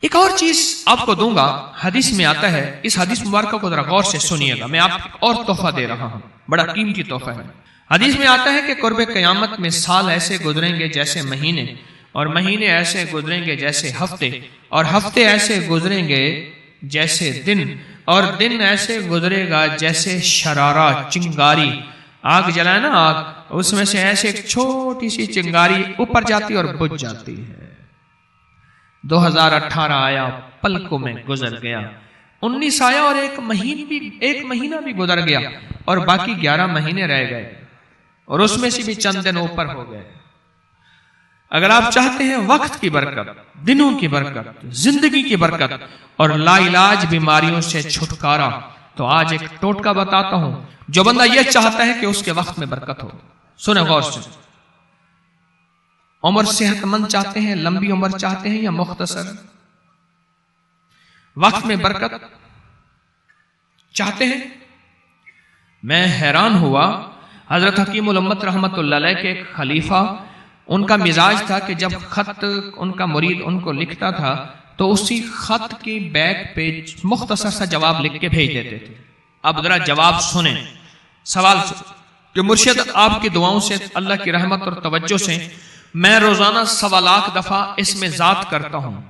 ایک اور چیز آپ کو دوں گا، حدیث میں آتا ہے، اس حدیث مبارکہ کو ذرا غور سے سنیے گا، میں آپ کو اور تحفہ دے رہا ہوں، بڑا قیمتی تحفہ ہے۔ حدیث میں آتا ہے کہ قرب قیامت میں سال ایسے گزریں گے جیسے مہینے، اور مہینے ایسے گزریں گے جیسے ہفتے، اور ہفتے ایسے گزریں گے جیسے دن، اور دن ایسے گزرے گا جیسے شرارہ، چنگاری، آگ جلائے نا آگ، اس میں سے ایسے ایک چھوٹی سی چنگاری اوپر جاتی اور بجھ جاتی ہے۔ 2018 آیا، پلکوں میں گزر گیا، 19 آیا اور ایک مہینہ بھی گزر گیا، اور باقی 11 مہینے رہ گئے، اور اس میں سے بھی چند دن اوپر ہو گئے۔ اگر آپ چاہتے ہیں وقت کی برکت، دنوں کی برکت، زندگی کی برکت اور لا علاج بیماریوں سے چھٹکارا، تو آج ایک ٹوٹکا بتاتا ہوں جو بندہ یہ چاہتا ہے کہ اس کے وقت میں برکت ہو۔ سنیں غور سے، عمر صحت مند چاہتے ہیں، لمبی عمر چاہتے ہیں یا مختصر؟ وقت میں برکت چاہتے ہیں؟ میں حیران ہوا، حضرت حکیم الامت رحمت اللہ علیہ کے ایک خلیفہ، ان کا مزاج تھا کہ جب خط ان کا مرید ان کو لکھتا تھا تو اسی خط کی بیک پہ مختصر سا جواب لکھ کے بھیج دیتے تھے۔ اب ذرا جواب سنیں، سوال کہ مرشد آپ کی دعاؤں سے، اللہ کی رحمت اور توجہ سے میں روزانہ 1.25 لاکھ دفعہ اس میں ذات کرتا ہوں،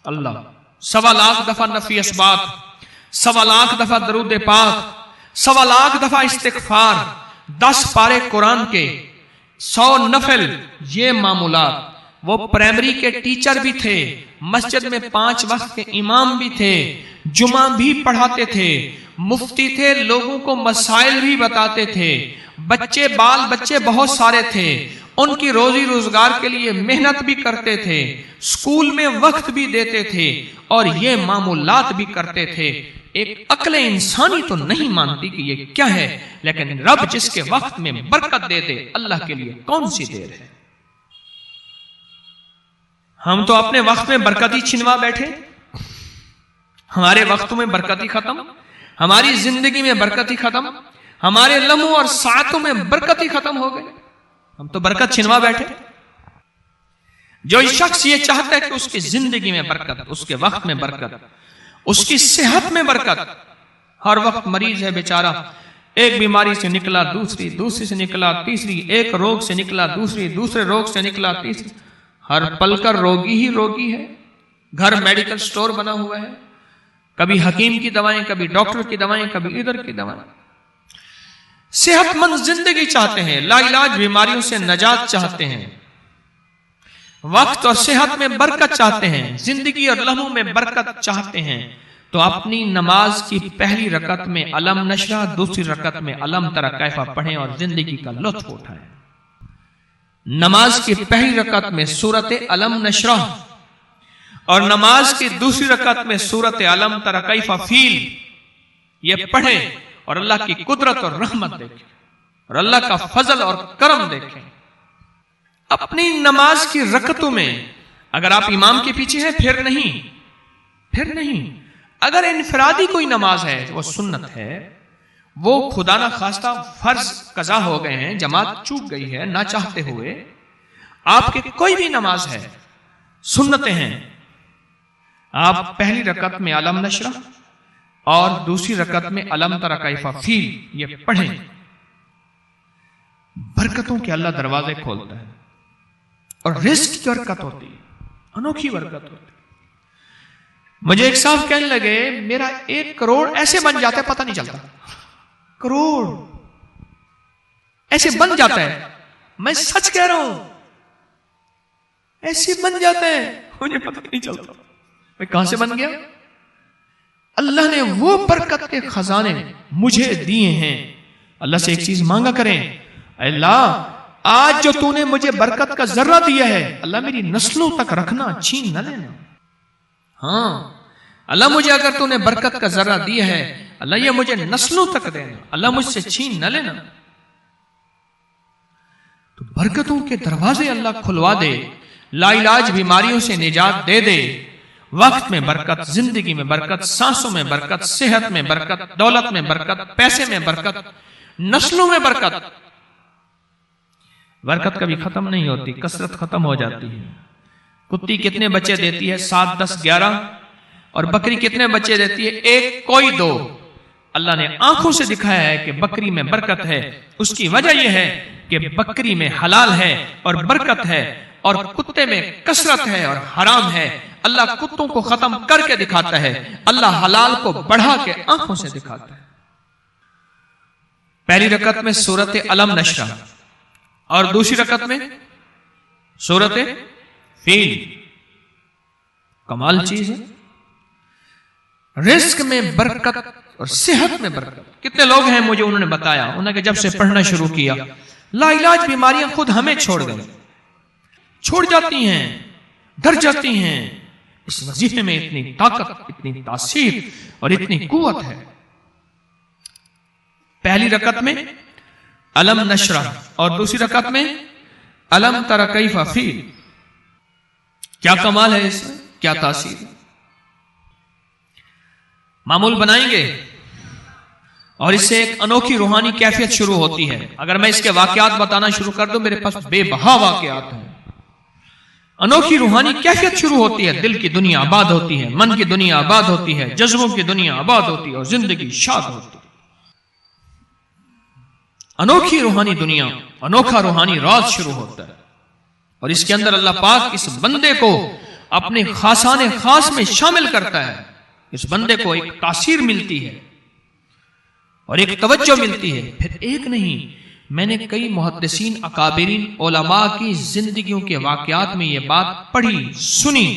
اللہ 1.25 لاکھ دفعہ نفی اثبات، 1.25 لاکھ دفعہ درود پاک، 1.25 لاکھ دفعہ استغفار، 10 پارے قرآن کے، 100 نفل، یہ معمولات۔ وہ پرائمری کے ٹیچر بھی تھے، مسجد میں 5 وقت کے امام بھی تھے، جمعہ بھی پڑھاتے تھے، مفتی تھے، لوگوں کو مسائل بھی بتاتے تھے، بال بچے بہت سارے تھے، ان کی روزی روزگار کے لیے محنت بھی کرتے تھے، اسکول میں وقت بھی دیتے تھے، اور یہ معمولات بھی کرتے تھے۔ ایک عقل انسانی تو نہیں مانتی کہ یہ کیا ہے، لیکن رب جس کے وقت میں برکت دے دے، اللہ کے لیے کون سی دیر ہے؟ ہم تو اپنے وقت میں برکتی چھنوا بیٹھے، ہمارے وقتوں میں برکتی ختم، ہماری زندگی میں برکتی ختم، ہمارے لمحوں اور ساعتوں میں برکتی ختم ہو گئے، ہم تو برکت چھنوا بیٹھے۔ جو شخص یہ چاہتا ہے کہ اس کی زندگی میں برکت، اس کے وقت میں برکت، اس کی صحت میں برکت، ہر وقت مریض ہے بیچارہ، ایک بیماری سے نکلا دوسری سے نکلا تیسری، ایک روگ سے نکلا دوسرے روگ سے نکلا تیسری، ہر پل کر روگی ہی روگی ہے، گھر میڈیکل سٹور بنا ہوا ہے، کبھی حکیم کی دوائیں، کبھی ڈاکٹر کی دوائیں، کبھی ادھر کی دوائیں۔ صحت مند زندگی چاہتے ہیں، لا علاج بیماریوں سے نجات چاہتے ہیں، وقت اور صحت میں برکت چاہتے ہیں، زندگی اور لمحوں میں برکت چاہتے ہیں، تو اپنی نماز کی پہلی رکعت میں علم نشرح، دوسری رکعت میں علم تری کیف پڑھیں اور زندگی کا لطف اٹھائیں۔ نماز کی پہلی رکعت میں سورت علم نشرح اور نماز کی دوسری رکعت میں سورت علم تری کیف فیل، یہ پڑھیں اور اللہ کی قدرت اور رحمت دیکھیں، اور اللہ کا فضل اور کرم دیکھیں۔ اپنی نماز کی رکعتوں میں اگر آپ امام کے پیچھے ہیں پھر نہیں، اگر انفرادی کوئی نماز ہے وہ سنت ہے، وہ خدا نہ خواستہ فرض قضا ہو گئے ہیں، جماعت چوک گئی ہے نہ چاہتے ہوئے، آپ کے کوئی بھی نماز ہے، سنتیں ہیں، آپ پہلی رکعت میں علم نشرح اور دوسری رکعت میں علم تری کیف فیل یہ پڑھیں، برکتوں کے اللہ دروازے کھولتا ہے، اور رزق کی برکت ہوتی ہے، انوکھی برکت ہوتی ہے۔ مجھے ایک صاحب کہنے لگے میرا 1 کروڑ ایسے بن جاتا ہے پتہ نہیں چلتا، کروڑ ایسے بن جاتا ہے، میں سچ کہہ رہا ہوں، ایسے بن جاتا ہے مجھے پتہ نہیں چلتا، میں کہاں سے بن گیا؟ اللہ نے وہ برکت کے خزانے مجھے دیے ہیں۔ اللہ سے ایک چیز مانگا کریں، اللہ آج جو تو نے مجھے برکت کا ذرہ دیا ہے، اللہ میری نسلوں تک رکھنا، چھین نہ لینا۔ ہاں اللہ مجھے اگر تو نے برکت کا ذرہ دیا ہے، اللہ یہ مجھے نسلوں تک دینا، اللہ مجھ سے چھین نہ لینا۔ تو برکتوں کے دروازے اللہ کھلوا دے، لا علاج بیماریوں سے نجات دے دے، وقت میں برکت، زندگی میں برکت، سانسوں میں برکت، صحت میں برکت، دولت میں برکت، پیسے میں برکت، نسلوں میں برکت۔ برکت کبھی ختم نہیں ہوتی، کثرت ختم ہو جاتی ہے۔ کتی کتنے بچے دیتی ہے؟ 7 10 11، اور بکری کتنے بچے دیتی ہے؟ ایک کوئی دو. اللہ نے آنکھوں سے دکھایا ہے کہ بکری میں برکت ہے. اس کی وجہ یہ ہے کہ بکری میں حلال ہے اور برکت ہے، اور کتے میں کثرت ہے اور حرام ہے. اللہ کتوں کو ختم کر کے دکھاتا ہے، اللہ حلال کو بڑھا کے آنکھوں سے دکھاتا ہے. پہلی رکعت میں سورت علم نشرح اور دوسری رکعت میں سورت فیل. کمال چیز ہے. رزق میں برکت اور صحت میں برکت. کتنے لوگ ہیں مجھے انہوں نے بتایا، انہوں نے جب سے پڑھنا شروع کیا لا علاج بیماریاں خود ہمیں چھوڑ گئی، چھوڑ جاتی ہیں، ڈر جاتی ہیں. اس وظیفے میں اتنی طاقت، اتنی تاثیر اور اتنی قوت ہے. پہلی رکعت میں علم نشرح اور دوسری رکعت میں علم تر کیف فیل. کیا کمال ہے اس میں، کیا تاثیر. معمول بنائیں گے اور اس سے ایک انوکھی روحانی کیفیت شروع ہوتی ہے. اگر میں اس کے واقعات بتانا شروع کر دوں، میرے پاس بے بہا واقعات ہیں. انوکھی روحانی کیفیت شروع ہوتی ہے، دل کی دنیا آباد ہوتی ہے، من کی دنیا آباد ہوتی ہے، جذبوں کی دنیا آباد ہوتی ہے اور زندگی شاد ہوتی ہے. انوکھی روحانی دنیا، انوکھا روحانی راز شروع ہوتا ہے، اور اس کے اندر اللہ پاک اس بندے کو اپنے خاصان خاص میں شامل کرتا ہے. اس بندے کو ایک تاثیر ملتی ہے اور ایک توجہ ملتی ہے. پھر ایک نہیں، میں نے کئی محدثین اکابرین علماء کی زندگیوں کے واقعات میں یہ بات پڑھی سنی.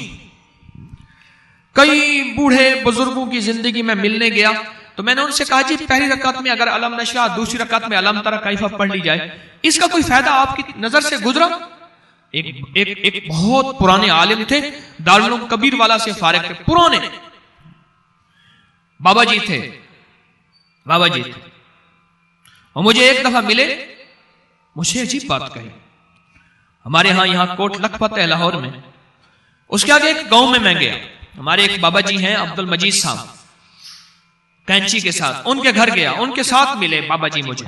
کئی بوڑھے بزرگوں کی زندگی میں ملنے گیا تو میں نے ان سے کہا جی پہلی رکعت میں اگر علم نشرح، دوسری رکعت میں علم تر کیف پڑھ لی جائے، اس کا کوئی فائدہ آپ کی نظر سے گزرا؟ ایک بہت پرانے عالم تھے، دارالعلوم کبیر والا سے فارغ تھے، پرانے بابا جی تھے. اور مجھے ایک دفعہ ملے، مجھے عجیب بات کہی. ہمارے ہاں یہاں کوٹ لکھپت ہے لاہور میں، اس کے آگے ایک گاؤں میں گیا. ہمارے ایک بابا جی ہیں عبد المجید صاحب، کینچی کے ساتھ ان کے گھر گیا، ان کے ساتھ ملے بابا جی. مجھے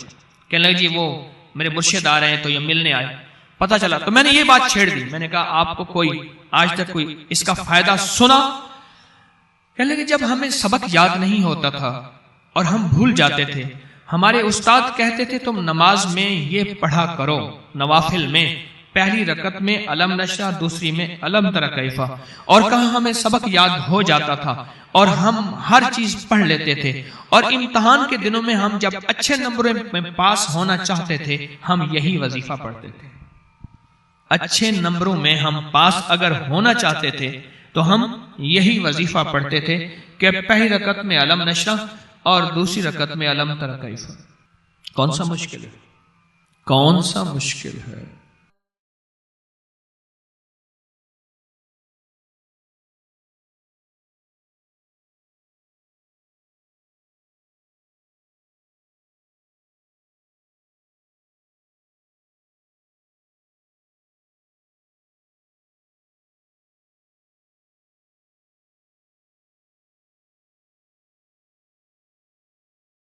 کہنے لگے جی وہ میرے مرشد آ رہے ہیں تو یہ ملنے آئے. پتا چلا تو میں نے یہ بات چھیڑ دی. میں نے کہا آپ کو کوئی آج تک کوئی اس کا فائدہ سنا؟ کہنے لگے جب ہمیں سبق یاد نہیں ہوتا تھا اور ہم بھول جاتے تھے، ہمارے استاد کہتے تھے تم نماز میں یہ پڑھا کرو، نوافل میں پہلی رکعت میں علم نشرح، دوسری میں علم تر کیف، اور کہاں ہمیں سبق یاد ہو جاتا تھا اور ہم ہر چیز پڑھ لیتے تھے، اور امتحان کے دنوں میں ہم جب اچھے نمبروں میں پاس ہونا چاہتے تھے ہم یہی وظیفہ پڑھتے تھے. اچھے نمبروں میں ہم پاس اگر ہونا چاہتے تھے تو ہم یہی وظیفہ پڑھتے تھے کہ پہلی رکعت میں علم نشرح اور دوسری رکعت میں علم تر کیف. کون سا مشکل ہے؟ کون سا مشکل ہے؟